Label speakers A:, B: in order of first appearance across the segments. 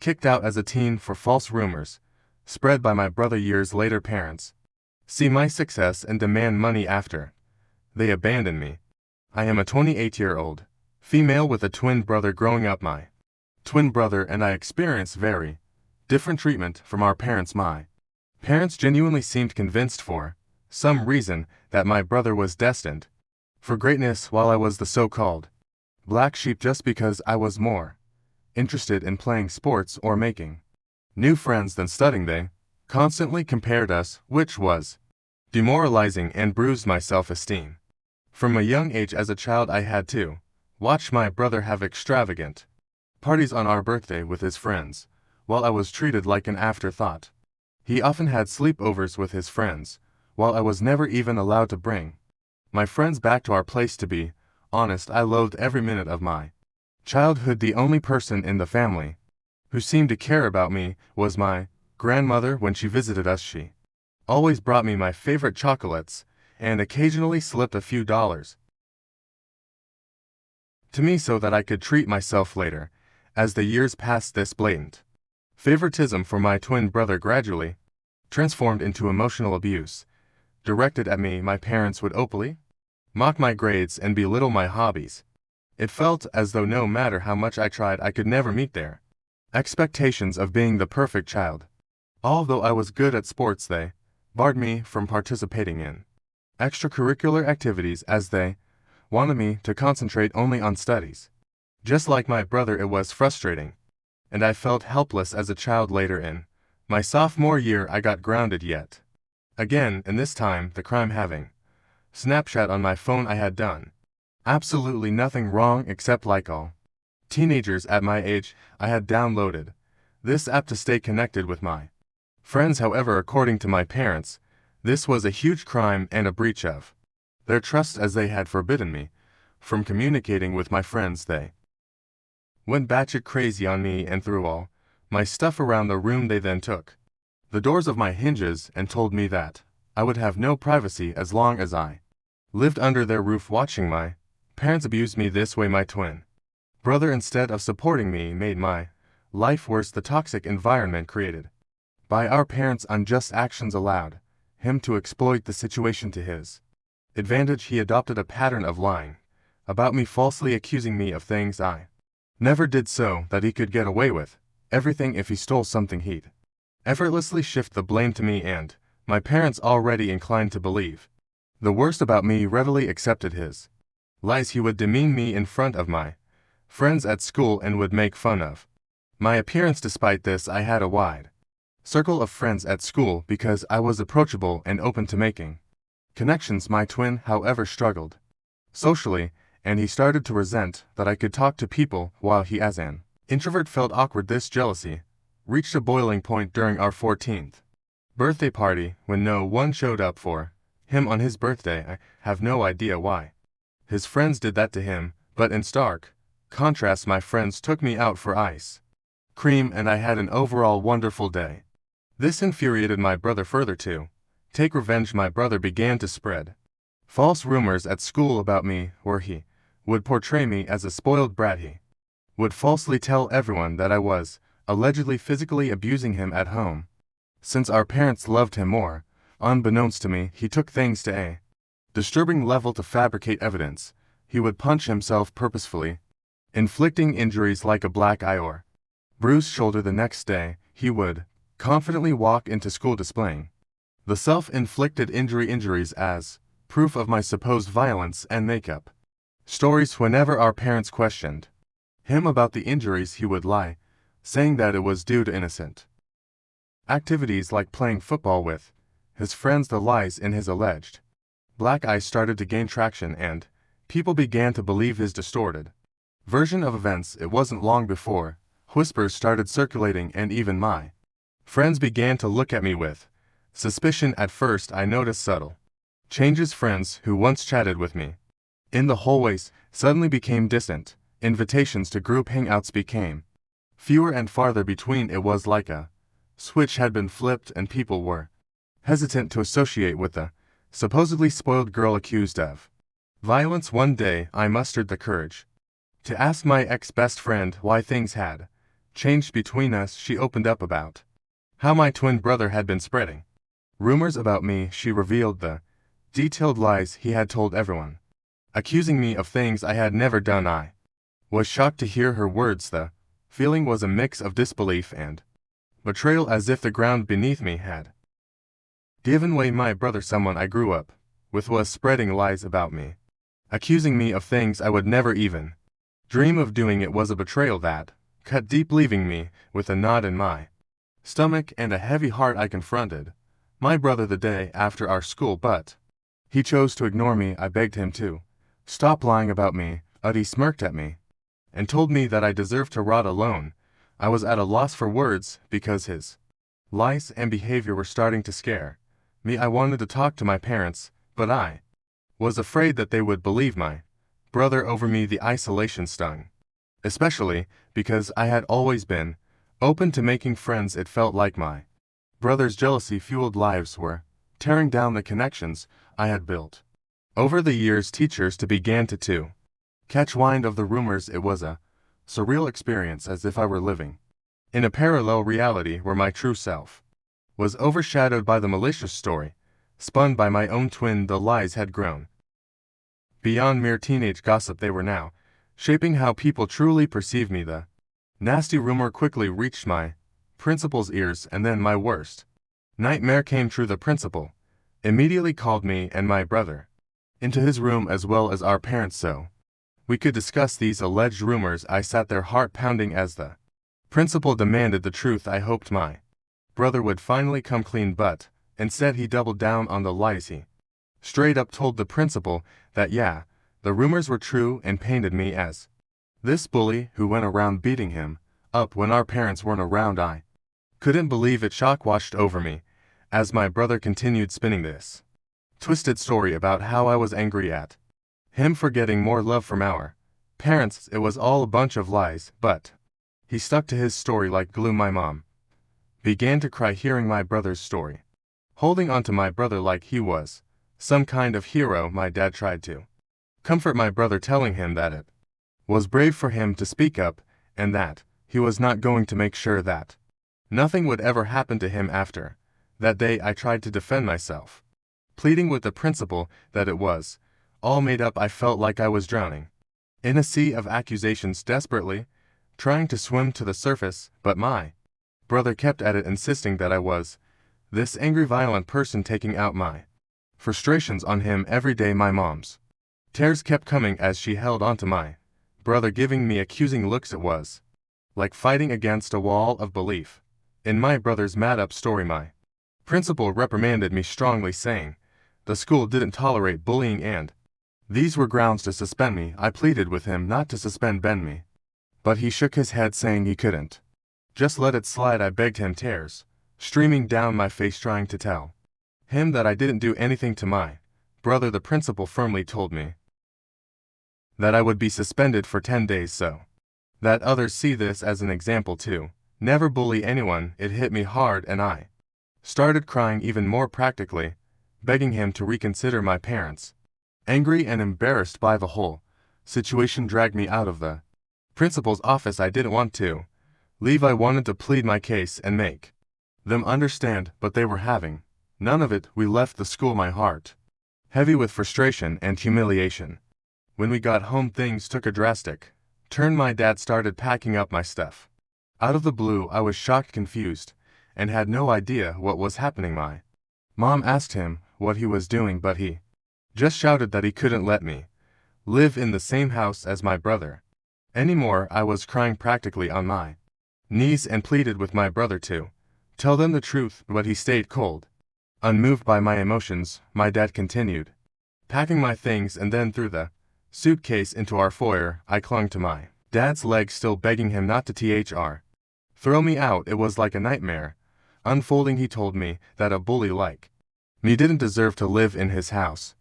A: kicked out as a teen for false rumors, spread by my brother years later. Parents see my success and demand money after they abandon me. I am a 28-year-old female with a twin brother growing up. My twin brother and I experience very different treatment from our parents. My parents genuinely seemed convinced for some reason that my brother was destined for greatness, while I was the so-called black sheep just because I was more interested in playing sports or making new friends than studying. They constantly compared us, which was demoralizing and bruised my self-esteem. From a young age as a child, I had to watch my brother have extravagant parties on our birthday with his friends, while I was treated like an afterthought. He often had sleepovers with his friends, while I was never even allowed to bring my friends back to our place. To be honest, I loathed every minute of my childhood. The only person in the family who seemed to care about me was my grandmother. When she visited us, she always brought me my favorite chocolates and occasionally slipped a few dollars to me so that I could treat myself later. As the years passed, this blatant favoritism for my twin brother gradually transformed into emotional abuse directed at me. My parents would openly mock my grades and belittle my hobbies. It felt as though no matter how much I tried, I could never meet their expectations of being the perfect child. Although I was good at sports, they barred me from participating in extracurricular activities as they wanted me to concentrate only on studies. Just like my brother, it was frustrating, and I felt helpless as a child. Later in my sophomore year, I got grounded yet again, and this time the crime having Snapchat on my phone. I had done absolutely nothing wrong, except, like all teenagers at my age, I had downloaded this app to stay connected with my friends. However, according to my parents, this was a huge crime and a breach of their trust, as they had forbidden me from communicating with my friends. They went batshit crazy on me and threw all my stuff around the room. They then took the doors of my hinges and told me that I would have no privacy as long as I lived under their roof. Watching my parents abuse me this way, my twin brother, instead of supporting me, made my life worse. The toxic environment created by our parents' unjust actions allowed him to exploit the situation to his advantage. He adopted a pattern of lying about me, falsely accusing me of things I never did, so that he could get away with everything. If he stole something, he'd effortlessly shift the blame to me, and my parents, already inclined to believe the worst about me, readily accepted his lies. He would demean me in front of my friends at school and would make fun of my appearance. Despite this, I had a wide circle of friends at school because I was approachable and open to making connections. My twin, however, struggled socially, and he started to resent that I could talk to people, while he, as an introvert, felt awkward. This jealousy reached a boiling point during our 14th birthday party, when no one showed up for him on his birthday. I have no idea why his friends did that to him, but in stark contrast, my friends took me out for ice cream, and I had an overall wonderful day. This infuriated my brother. Further, to take revenge, my brother began to spread false rumors at school about me, where he would portray me as a spoiled brat. He would falsely tell everyone that I was allegedly physically abusing him at home. Since our parents loved him more, unbeknownst to me, he took things to a disturbing level to fabricate evidence. He would punch himself purposefully, inflicting injuries like a black eye or bruised shoulder. The next day, he would confidently walk into school displaying the self-inflicted injuries as proof of my supposed violence, and make up stories. Whenever our parents questioned him about the injuries, he would lie, saying that it was due to innocent activities like playing football with his friends. The lies in his alleged black eye started to gain traction, and people began to believe his distorted version of events. It wasn't long before whispers started circulating, and even my friends began to look at me with suspicion. At first, I noticed subtle changes. Friends who once chatted with me in the hallways suddenly became distant. Invitations to group hangouts became fewer and farther between. It was like a switch had been flipped, and people were hesitant to associate with the supposedly spoiled girl accused of violence. One day, I mustered the courage to ask my ex-best friend why things had changed between us. She opened up about how my twin brother had been spreading rumors about me. She revealed the detailed lies he had told everyone, accusing me of things I had never done. I was shocked to hear her words. The feeling was a mix of disbelief and betrayal, as if the ground beneath me had given way. My brother, someone I grew up with, was spreading lies about me, accusing me of things I would never even dream of doing. It was a betrayal that cut deep, leaving me with a knot in my stomach and a heavy heart. I confronted my brother the day after our school, but he chose to ignore me. I begged him to stop lying about me, but he smirked at me and told me that I deserved to rot alone. I was at a loss for words because his lies and behavior were starting to scare me. I wanted to talk to my parents, but I was afraid that they would believe my brother over me. The isolation stung, especially because I had always been open to making friends. It felt like my brother's jealousy-fueled lives were tearing down the connections I had built over the years. Teachers began to catch wind of the rumors. It was a surreal experience, as if I were living in a parallel reality where my true self was overshadowed by the malicious story spun by my own twin. The lies had grown beyond mere teenage gossip. They were now shaping how people truly perceive me. The nasty rumor quickly reached my principal's ears, and then my worst nightmare came true. The principal immediately called me and my brother into his room, as well as our parents, so we could discuss these alleged rumors. I sat there, heart pounding, as the principal demanded the truth. I hoped my brother would finally come clean, but instead he doubled down on the lies. He straight up told the principal that, yeah, the rumors were true, and painted me as this bully who went around beating him up when our parents weren't around. I couldn't believe it. Shock washed over me as my brother continued spinning this twisted story about how I was angry at him for getting more love from our parents. It was all a bunch of lies, but he stuck to his story like glue. My mom began to cry hearing my brother's story, holding on to my brother like he was some kind of hero. My dad tried to comfort my brother, telling him that it was brave for him to speak up and that he was not going to make sure that nothing would ever happen to him. After that day, I tried to defend myself, pleading with the principal that it was all made up. I felt like I was drowning in a sea of accusations, desperately trying to swim to the surface, but my brother kept at it, insisting that I was this angry, violent person, taking out my frustrations on him every day. My mom's tears kept coming as she held onto my brother, giving me accusing looks. It was like fighting against a wall of belief in my brother's mad-up story. My principal reprimanded me strongly, saying the school didn't tolerate bullying and these were grounds to suspend me. I pleaded with him not to suspend me, but he shook his head, saying he couldn't just let it slide. I begged him, tears streaming down my face, trying to tell him that I didn't do anything to my brother. The principal firmly told me that I would be suspended for 10 days so that others see this as an example to never bully anyone. It hit me hard, and I started crying even more, practically begging him to reconsider. My parents, angry and embarrassed by the whole situation, dragged me out of the principal's office. I didn't want to leave. I wanted to plead my case and make them understand, but they were having none of it. We left the school, my heart heavy with frustration and humiliation. When we got home, things took a drastic turn. My dad started packing up my stuff. Out of the blue, I was shocked, confused, and had no idea what was happening. My mom asked him what he was doing, but he just shouted that he couldn't let me live in the same house as my brother anymore. I was crying, practically on my knees, and pleaded with my brother to tell them the truth, but he stayed cold, unmoved by my emotions. My dad continued packing my things and then threw the suitcase into our foyer. I clung to my dad's leg, still begging him not to throw me out. It was like a nightmare unfolding. He told me that a bully like me didn't deserve to live in his house,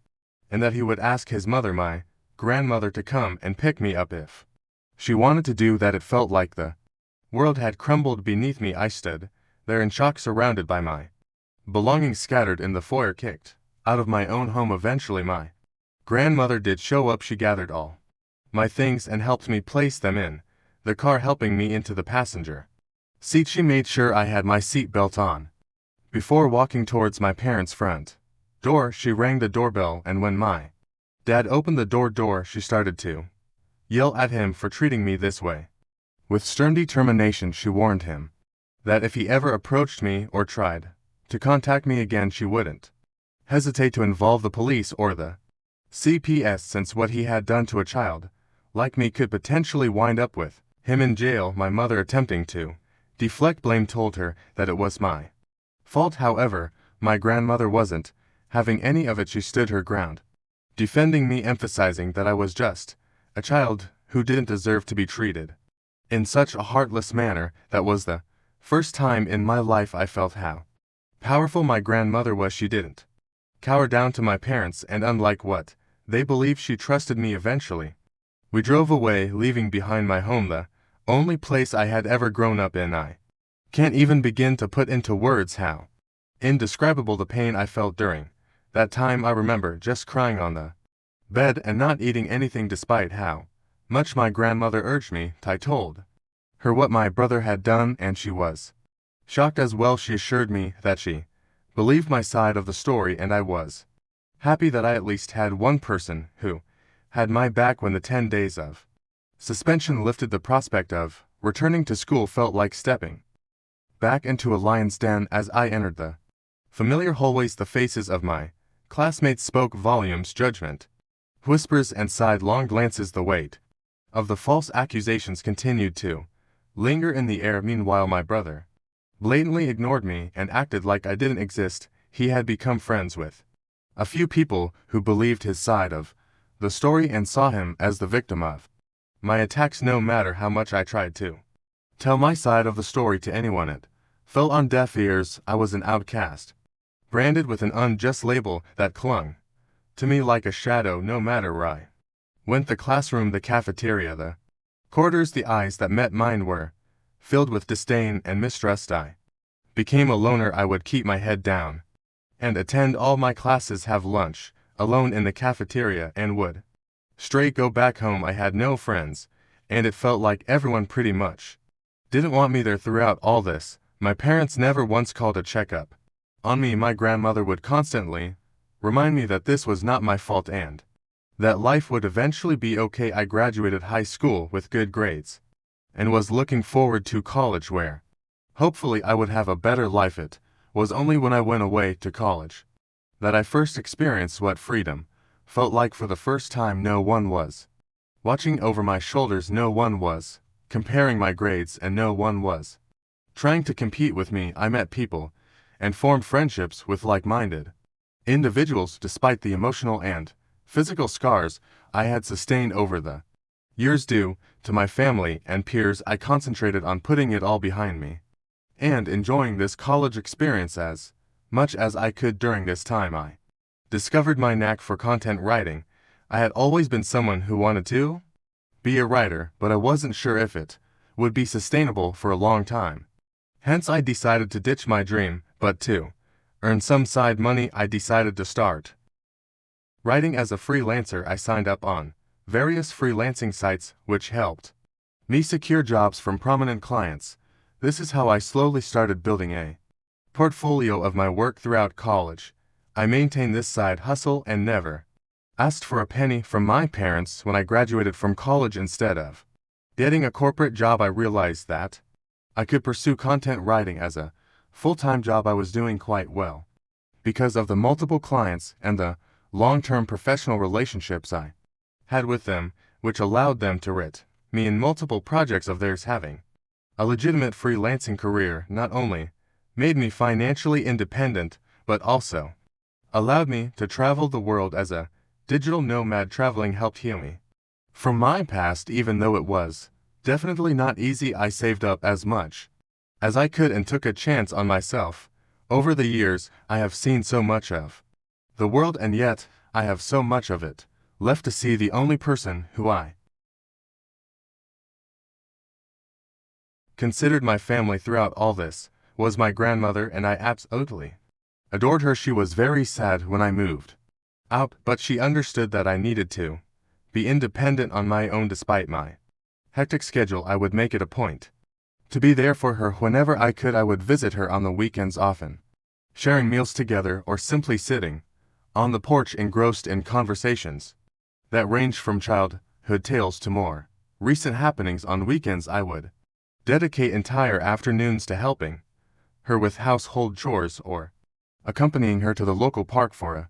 A: and that he would ask his mother, my grandmother, to come and pick me up if she wanted to do that. It felt like the world had crumbled beneath me. I stood there in shock, surrounded by my belongings scattered in the foyer, kicked out of my own home. Eventually my grandmother did show up. She gathered all my things and helped me place them in the car helping me into the passenger seat. She made sure I had my seat belt on. Before walking towards my parents' front door, she rang the doorbell, and when my dad opened the door, she started to yell at him for treating me this way. With stern determination, she warned him that if he ever approached me or tried to contact me again, she wouldn't hesitate to involve the police or the CPS, since what he had done to a child like me could potentially wind up with him in jail. My mother, attempting to deflect blame, told her that it was my fault. However, my grandmother wasn't having any of it. She stood her ground, defending me, emphasizing that I was just a child who didn't deserve to be treated in such a heartless manner. That was the first time in my life I felt how powerful my grandmother was. She didn't cower down to my parents, and unlike what they believed, she trusted me. Eventually, we drove away, leaving behind my home, the only place I had ever grown up in. I can't even begin to put into words how indescribable the pain I felt during that time. I remember just crying on the bed and not eating anything despite how much my grandmother urged me. I told her what my brother had done, and she was shocked as well. She assured me that she believed my side of the story, and I was happy that I at least had one person who had my back. When the 10 days of suspension lifted, the prospect of returning to school felt like stepping back into a lion's den. As I entered the familiar hallways, the faces of my classmates spoke volumes. Judgment, whispers, and sidelong glances. The weight of the false accusations continued to linger in the air. Meanwhile, my brother blatantly ignored me and acted like I didn't exist. He had become friends with a few people who believed his side of the story and saw him as the victim of my attacks. No matter how much I tried to tell my side of the story to anyone, it fell on deaf ears. I was an outcast, branded with an unjust label that clung to me like a shadow no matter where I went. The classroom, the cafeteria, the corridors, the eyes that met mine were filled with disdain and mistrust. I became a loner. I would keep my head down and attend all my classes, have lunch alone in the cafeteria, and would straight go back home. I had no friends, and it felt like everyone pretty much didn't want me there. Throughout all this, my parents never once called a checkup on me. My grandmother would constantly remind me that this was not my fault and that life would eventually be okay. I graduated high school with good grades and was looking forward to college, where hopefully I would have a better life. It was only when I went away to college that I first experienced what freedom felt like for the first time. No one was watching over my shoulders, no one was comparing my grades, and no one was trying to compete with me. I met people and formed friendships with like-minded individuals. Despite the emotional and physical scars I had sustained over the years due to my family and peers, I concentrated on putting it all behind me and enjoying this college experience as much as I could. During this time, I discovered my knack for content writing. I had always been someone who wanted to be a writer, but I wasn't sure if it would be sustainable for a long time. Hence, I decided to ditch my dream, but to earn some side money, I decided to start writing as a freelancer. I signed up on various freelancing sites, which helped me secure jobs from prominent clients. This is how I slowly started building a portfolio of my work throughout college. I maintained this side hustle and never asked for a penny from my parents. When I graduated from college, instead of getting a corporate job, I realized that I could pursue content writing as a full-time job. I was doing quite well because of the multiple clients and the long-term professional relationships I had with them, which allowed them to write me in multiple projects of theirs. Having a legitimate freelancing career not only made me financially independent, but also allowed me to travel the world as a digital nomad. Traveling helped heal me from my past, even though it was definitely not easy. I saved up as much as I could and took a chance on myself. Over the years, I have seen so much of the world, and yet I have so much of it left to see. The only person who I considered my family throughout all this was my grandmother, and I absolutely adored her. She was very sad when I moved out, but she understood that I needed to be independent on my own. Despite my hectic schedule I would make it a point to be there for her whenever I could. I would visit her on the weekends often, sharing meals together or simply sitting on the porch engrossed in conversations that ranged from childhood tales to more recent happenings. On weekends I would dedicate entire afternoons to helping her with household chores or accompanying her to the local park for a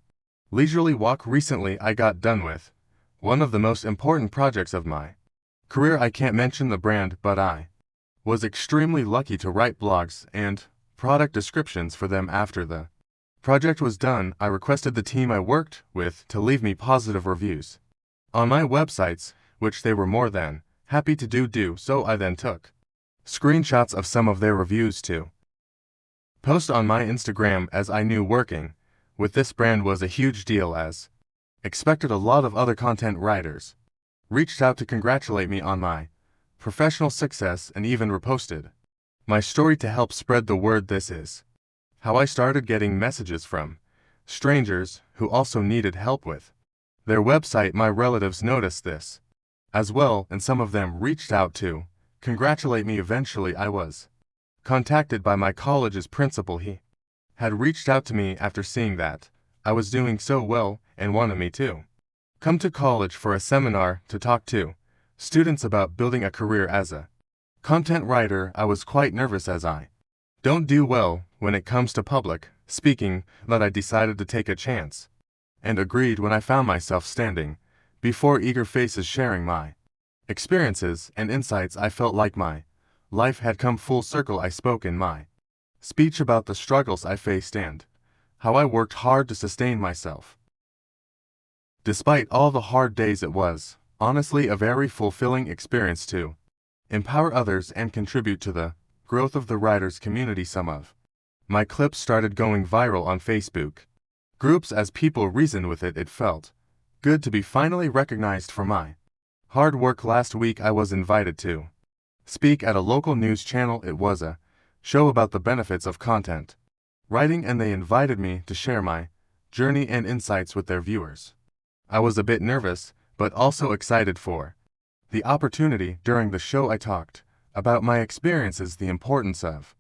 A: leisurely walk. Recently I got done with one of the most important projects of my career. I can't mention the brand, but I was extremely lucky to write blogs and product descriptions for them. After the project was done, I requested the team I worked with to leave me positive reviews on my websites, which they were more than happy to do. So I then took screenshots of some of their reviews to post on my Instagram, as I knew working with this brand was a huge deal. As expected, a lot of other content writers reached out to congratulate me on my professional success and even reposted my story to help spread the word. This is how I started getting messages from strangers who also needed help with their website. My relatives noticed this as well, and some of them reached out to congratulate me. Eventually I was contacted by my college's principal. He had reached out to me after seeing that I was doing so well and wanted me to come to college for a seminar to talk to students about building a career as a content writer. I was quite nervous, as I don't do well when it comes to public speaking, but I decided to take a chance and agreed when I found myself standing before eager faces sharing my experiences and insights. I felt like my life had come full circle. I spoke in my speech about the struggles I faced and how I worked hard to sustain myself. Despite all the hard days, it was honestly a very fulfilling experience to empower others and contribute to the growth of the writers community. Some of my clips started going viral on Facebook groups as people reasoned with it. It felt good to be finally recognized for my hard work. Last week I was invited to speak at a local news channel. It was a show about the benefits of content writing, and they invited me to share my journey and insights with their viewers. I was a bit nervous, but also excited for the opportunity. During the show I talked about my experiences, the importance of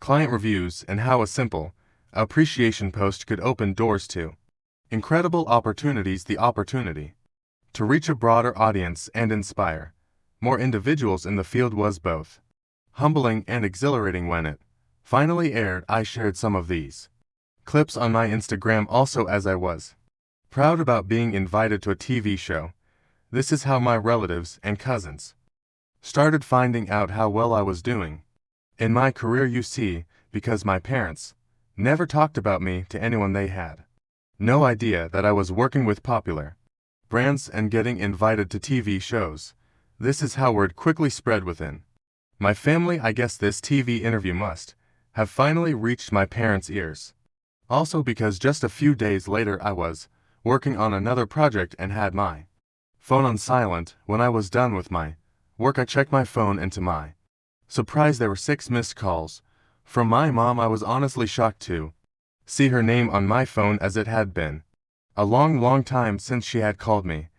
A: client reviews, and how a simple appreciation post could open doors to incredible opportunities. The opportunity to reach a broader audience and inspire more individuals in the field was both humbling and exhilarating. When it finally aired, I shared some of these clips on my Instagram also, as I was proud about being invited to a TV show. This is how my relatives and cousins started finding out how well I was doing in my career. You see, because my parents never talked about me to anyone, they had no idea that I was working with popular brands and getting invited to TV shows. This is how word quickly spread within my family. I guess this TV interview must have finally reached my parents' ears. Also, because just a few days later I was working on another project and had my phone on silent. When I was done with my work, I checked my phone, and to my surprise there were 6 missed calls from my mom. I was honestly shocked to see her name on my phone, as it had been a long time since she had called me.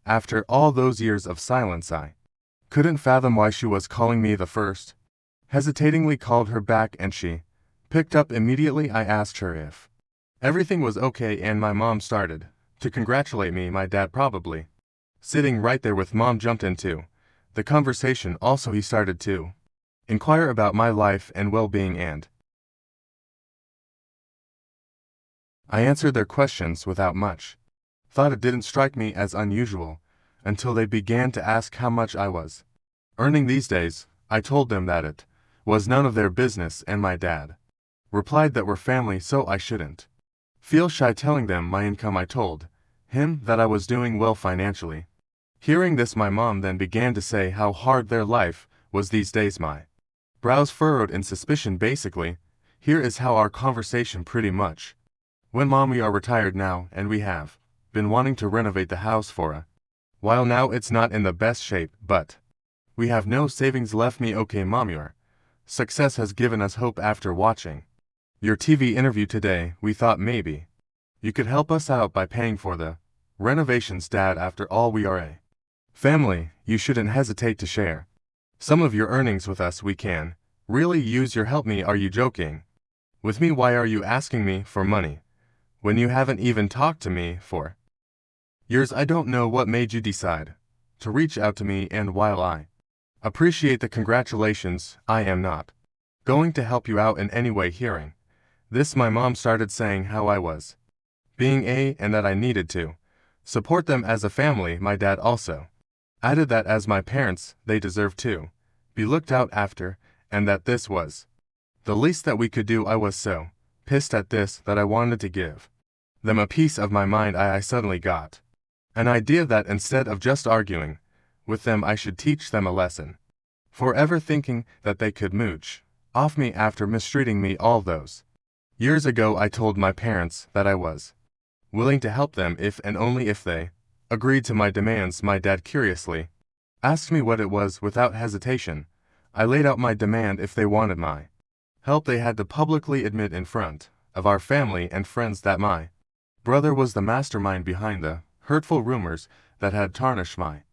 A: After all those years of silence, I couldn't fathom why she was calling me. The first hesitatingly called her back, and she picked up immediately. I asked her if everything was okay, and my mom started to congratulate me. My dad, probably sitting right there with mom, jumped into the conversation. Also, he started to inquire about my life and well-being, and I answered their questions without much thought. It didn't strike me as unusual until they began to ask how much I was earning these days. I told them that it was none of their business, and my dad replied that we're family, so I shouldn't feel shy telling them my income. I told him that I was doing well financially. Hearing this, my mom then began to say how hard their life was these days. My brows furrowed in suspicion. Basically, here is how our conversation pretty much went. Mom, we are retired now, and we have been wanting to renovate the house for a while now. It's not in the best shape, but we have no savings left. Me, okay mom, your success has given us hope. After watching your TV interview today, we thought maybe you could help us out by paying for the renovations. Dad, after all, we are a family. You shouldn't hesitate to share Some of your earnings with us we can really use your help. Me, are you joking? With me, why are you asking me for money when you haven't even talked to me for years? I don't know what made you decide to reach out to me, and while I appreciate the congratulations, I am not going to help you out in any way. Hearing this, my mom started saying how I was being and that I needed to support them as a family. My dad also added that as my parents, they deserve to be looked out after, and that this was the least that we could do. I was so pissed at this that I wanted to give them a piece of my mind. I suddenly got an idea that instead of just arguing with them, I should teach them a lesson. Forever thinking that they could mooch off me after mistreating me all those years ago, I told my parents that I was willing to help them if and only if they agreed to my demands. My dad curiously asked me what it was. Without hesitation, I laid out my demand. If they wanted my help, they had to publicly admit in front of our family and friends that my brother was the mastermind behind the hurtful rumors that had tarnished my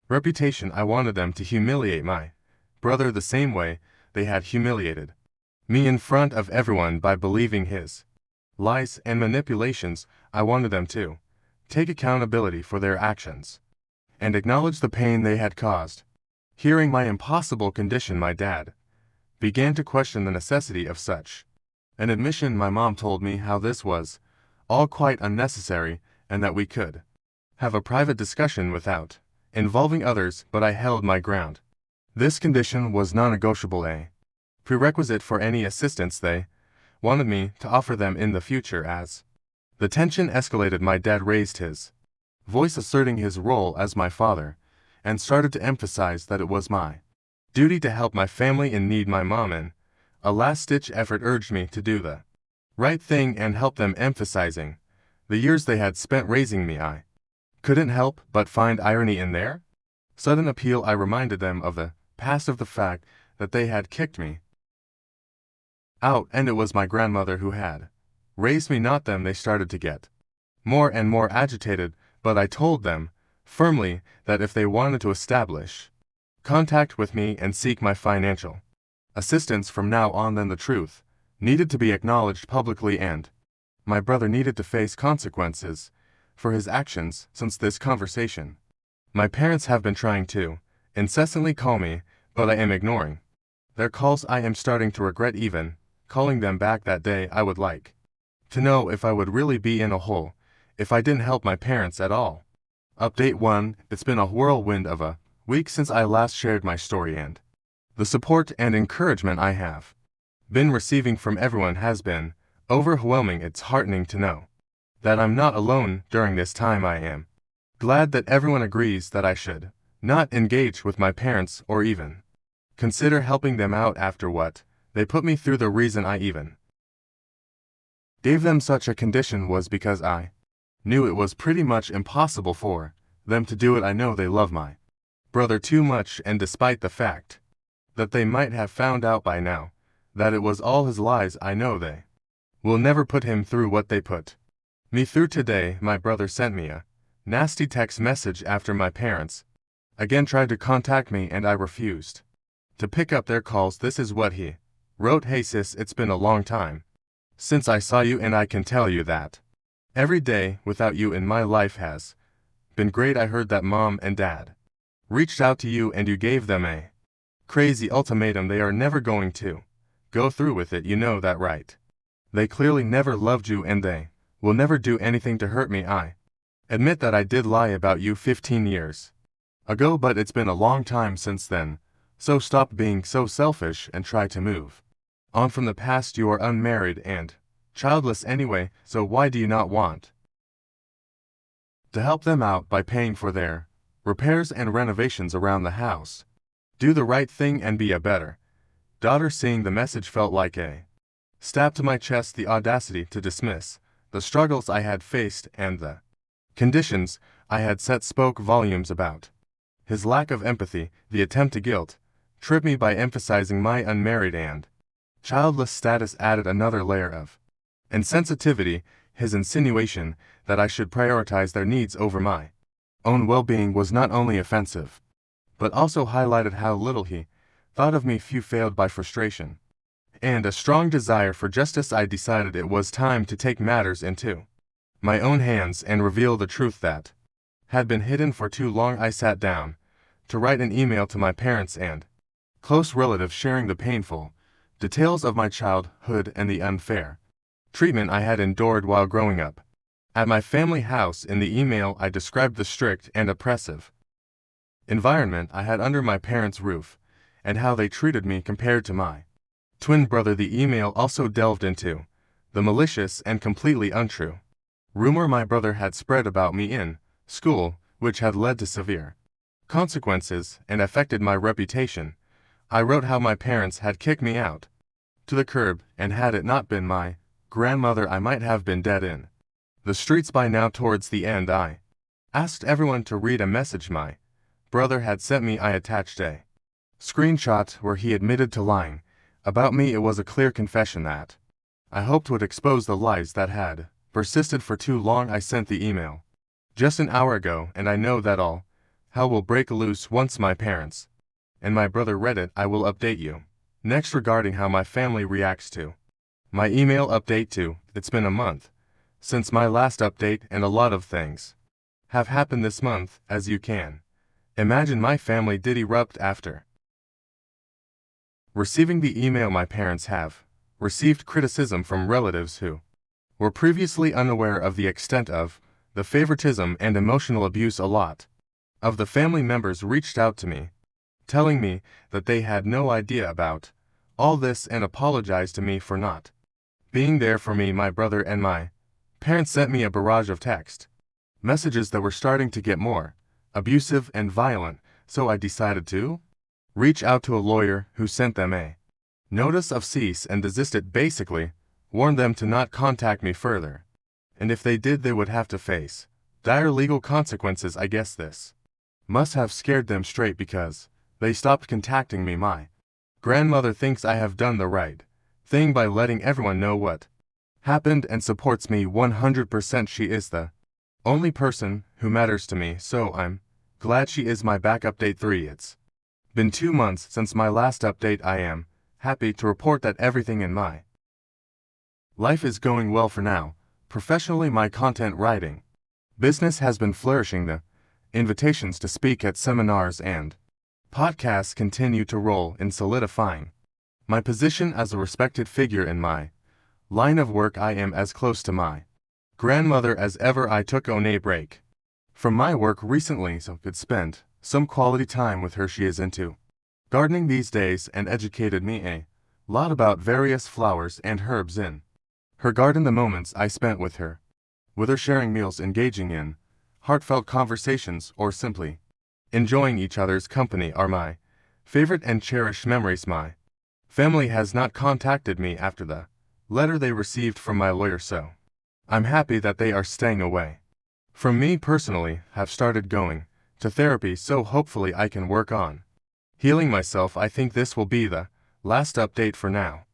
A: reputation. I wanted them to humiliate my brother the same way they had humiliated me in front of everyone by believing his lies and manipulations. I wanted them to take accountability for their actions and acknowledge the pain they had caused. Hearing my impossible condition, my dad began to question the necessity of such an admission. My mom told me how this was all quite unnecessary and that we could have a private discussion without involving others, but I held my ground. This condition was non-negotiable, a prerequisite for any assistance they wanted me to offer them in the future. As the tension escalated, my dad raised his voice, asserting his role as my father, and started to emphasize that it was my duty to help my family in need. My mom, in a last-ditch effort, urged me to do the right thing and help them, emphasizing the years they had spent raising me. I couldn't help but find irony in their sudden appeal. I reminded them of the past, of the fact that they had kicked me out, and it was my grandmother who had raised me, not them. They started to get more and more agitated, but I told them firmly that if they wanted to establish contact with me and seek my financial assistance from now on, then the truth needed to be acknowledged publicly, and my brother needed to face consequences for his actions. Since this conversation, my parents have been trying to incessantly call me, but I am ignoring their calls. I am starting to regret even calling them back that day. I would like to know if I would really be in a hole if I didn't help my parents at all. Update 1. It's been a whirlwind of a week since I last shared my story, and the support and encouragement I have been receiving from everyone has been overwhelming. It's heartening to know that I'm not alone during this time. I am glad that everyone agrees that I should not engage with my parents or even consider helping them out after what they put me through. The reason I even gave them such a condition was because I knew it was pretty much impossible for them to do it. I know they love my brother too much, and despite the fact that they might have found out by now that it was all his lies, I know they will never put him through what they put me through. Today, my brother sent me a nasty text message after my parents again tried to contact me and I refused to pick up their calls. This is what he wrote. Hey sis, it's been a long time since I saw you, and I can tell you that every day without you in my life has been great. I heard that mom and dad reached out to you and you gave them a crazy ultimatum. They are never going to go through with it. You know that, right? They clearly never loved you and they will never do anything to hurt me. I admit that I did lie about you 15 years ago, but it's been a long time since then, so stop being so selfish and try to move on from the past. You are unmarried and childless anyway, so why do you not want to help them out by paying for their repairs and renovations around the house? Do the right thing and be a better daughter. Seeing the message felt like a stab to my chest. The audacity to dismiss the struggles I had faced and the conditions I had set spoke volumes about his lack of empathy. The attempt to guilt trip me by emphasizing my unmarried and childless status added another layer of insensitivity. His insinuation that I should prioritize their needs over my own well-being was not only offensive, but also highlighted how little he thought of me few failed by frustration and a strong desire for justice. I decided it was time to take matters into my own hands and reveal the truth that had been hidden for too long. I sat down to write an email to my parents and close relatives, sharing the painful details of my childhood and the unfair treatment I had endured while growing up at my family house. In the email, I described the strict and oppressive environment I had under my parents' roof and how they treated me compared to my twin brother. The email also delved into the malicious and completely untrue rumor my brother had spread about me in school, which had led to severe consequences and affected my reputation. I wrote how my parents had kicked me out to the curb, and had it not been my grandmother, I might have been dead in the streets by now. Towards the end, I asked everyone to read a message my brother had sent me. I attached a screenshot where he admitted to lying about me. It was a clear confession that I hoped would expose the lies that had persisted for too long. I sent the email just an hour ago, and I know that all hell will break loose once my parents and my brother read it. I will update you next regarding how my family reacts to my email. Update 2. It's been a month since my last update, and a lot of things have happened this month, as you can imagine. My family did erupt after receiving the email. My parents have received criticism from relatives who were previously unaware of the extent of the favoritism and emotional abuse. A lot of the family members reached out to me, telling me that they had no idea about all this and apologized to me for not being there for me. My brother and my parents sent me a barrage of text messages that were starting to get more abusive and violent, so I decided to reach out to a lawyer who sent them a notice of cease and desist. It basically warned them to not contact me further, and if they did, they would have to face dire legal consequences. I guess this must have scared them straight, because they stopped contacting me. My grandmother thinks I have done the right thing by letting everyone know what happened and supports me 100%. She is the only person who matters to me, so I'm glad she is my back. Update 3. It's been 2 months since my last update. I am happy to report that everything in my life is going well for now. Professionally, my content writing business has been flourishing. The invitations to speak at seminars and podcasts continue to roll in, solidifying my position as a respected figure in my line of work. I am as close to my grandmother as ever. I took on a break from my work recently so I could spend some quality time with her. She is into gardening these days and educated me a lot about various flowers and herbs in her garden. The moments I spent with her, whether sharing meals, engaging in heartfelt conversations, or simply enjoying each other's company, are my favorite and cherished memories. My family has not contacted me after the letter they received from my lawyer, so I'm happy that they are staying away from me. Personally, have started going to therapy, so hopefully I can work on healing myself. I think this will be the last update for now.